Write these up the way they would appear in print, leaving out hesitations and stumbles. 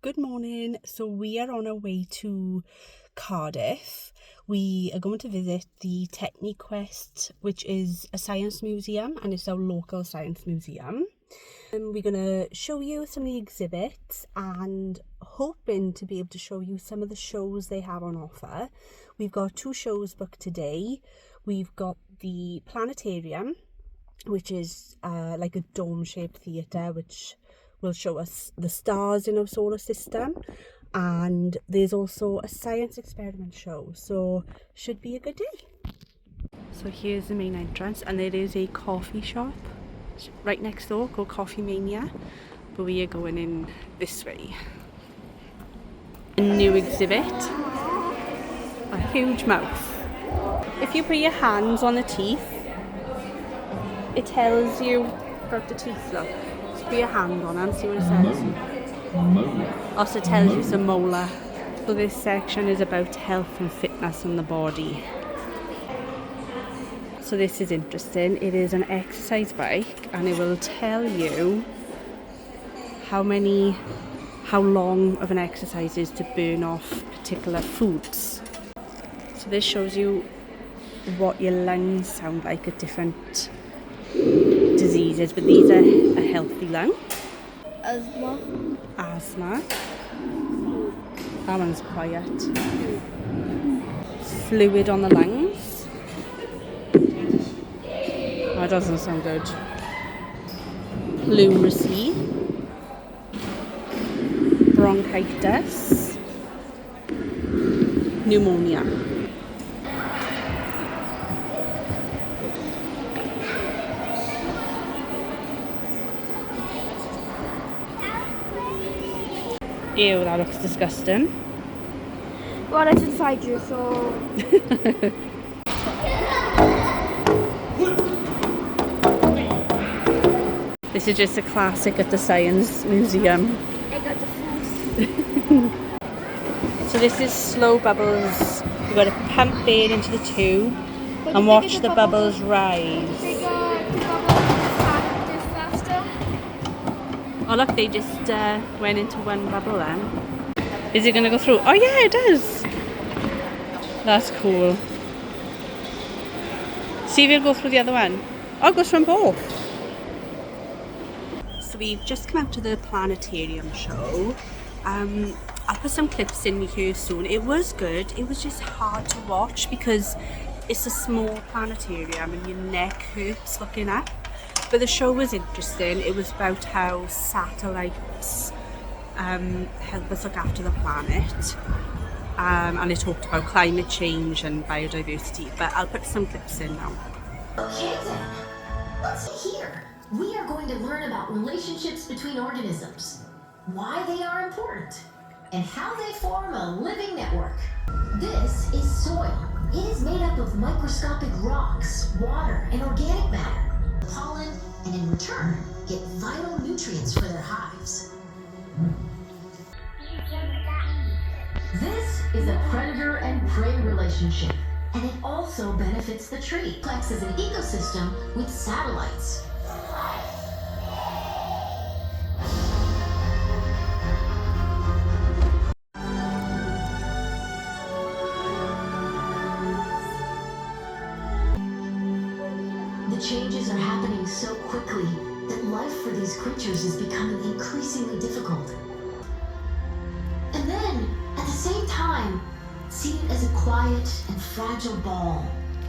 Good morning. So we are on our way to Cardiff. We are going to visit the Techniquest, which is a science museum, and it's our local science museum. And we're going to show you some of the exhibits and hoping to be able to show you some of the shows they have on offer. We've got 2 shows booked today. We've got the Planetarium, which is like a dome-shaped theatre, which will show us the stars in our solar system, and there's also a science experiment show, so should be a good day. So here's the main entrance, and there is a coffee shop right next door called Coffee Mania, but we are going in this way. A new exhibit, a huge mouth. If you put your hands on the teeth, it tells you about the teeth. Look, just put your hand on and see what it says. Molar. Also tells you it's a molar. So this section is about health and fitness in the body. So this is interesting. It is an exercise bike, and it will tell you how long of an exercise is to burn off particular foods. So this shows you what your lungs sound like at different diseases, but these are a healthy lung. Asthma. That one's quiet. Fluid on the lungs. That doesn't sound good. Pleurisy. Bronchitis. Pneumonia. Ew, that looks disgusting. Well, it's inside you, so... This is just a classic at the Science Museum. I got the foods. So this is slow bubbles. You've got to pump air into the tube and watch the bubbles rise. They got the bubbles faster. Oh look, they just went into one bubble then. Is it going to go through? Oh yeah, it does. That's cool. See if it'll go through the other one. Oh, it goes from both. So we've just come out to the Planetarium show. I'll put some clips in here soon. It was good. It was just hard to watch because it's a small planetarium and your neck hurts looking up. But the show was interesting. It was about how satellites help us look after the planet. And it talked about climate change and biodiversity. But I'll put some clips in now. Okay then, let's see here. We are going to learn about relationships between organisms, why they are important, and how they form a living network. This is soil. It is made up of microscopic rocks, water, and organic matter. Pollen, and in return, get vital nutrients for their hives. This is a predator and prey relationship, and it also benefits the tree. It acts as an ecosystem with satellites. The changes are happening so quickly that life for these creatures is becoming increasingly difficult. And then, at the same time, see it as a quiet and fragile ball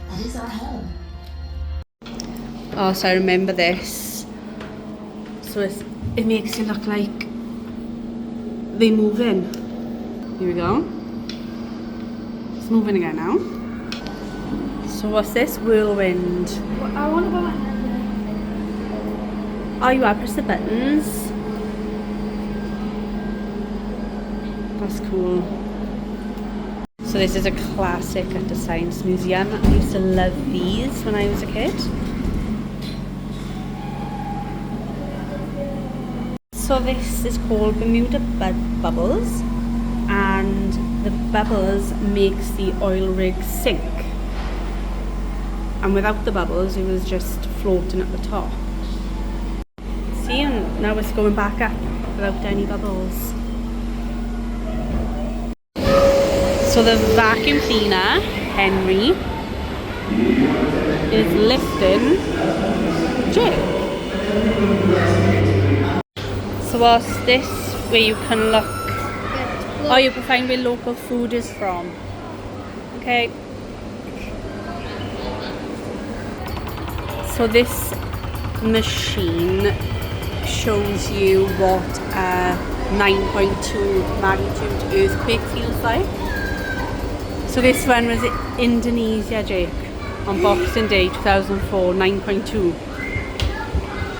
that is our home. Oh, so I remember this. So it makes it look like they move in. Here we go. It's moving again now. So what's this? Whirlwind. Well, I want to put my hand Oh, you are. Press the buttons. That's cool. So this is a classic at the Science Museum. I used to love these when I was a kid. So this is called Bermuda Bubbles, and the bubbles makes the oil rig sink. And without the bubbles, it was just floating at the top. See, and now it's going back up without any bubbles. So the vacuum cleaner, Henry, is lifting Jake. So what's this where you can look? Oh, you can find where local food is from. Okay. So this machine shows you what a 9.2 magnitude earthquake feels like. So this one was in Indonesia, Jake, on Boxing Day 2004, 9.2.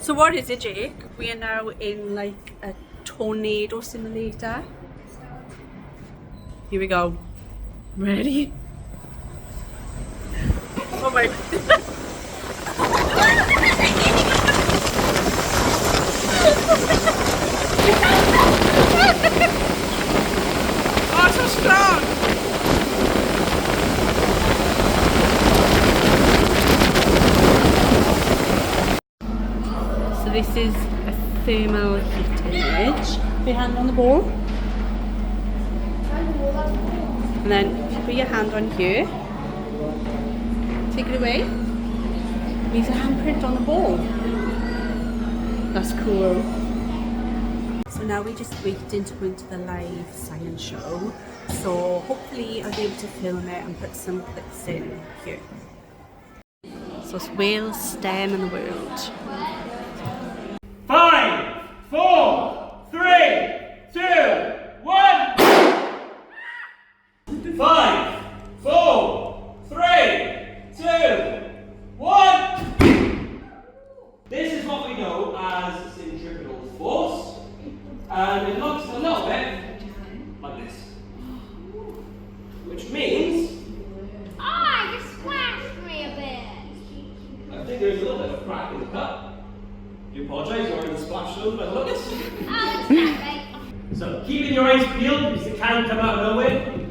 So what is it, Jake? We are now in like a tornado simulator. Here we go. Ready? Oh my. Oh, so strong! So this is a thermal heat image. Put your hand on the ball. And then if you put your hand on here, take it away. Leave the handprint on the ball. That's cool. So now we're just waiting to go into the live science show. So hopefully I'll be able to film it and put some clips in here. So it's Wales, STEM and the world. 5, 4, 3, 2, 1. 5, 4, 3, 2, 1. This is what we know as centripetal force, and it looks a little bit like this, which means Oh, you splashed me a bit. I think there's a little bit of a crack in the cup. Do apologise, you're already splashed over by the looks. Oh, it's not right. So keeping your eyes peeled because it can come out of nowhere.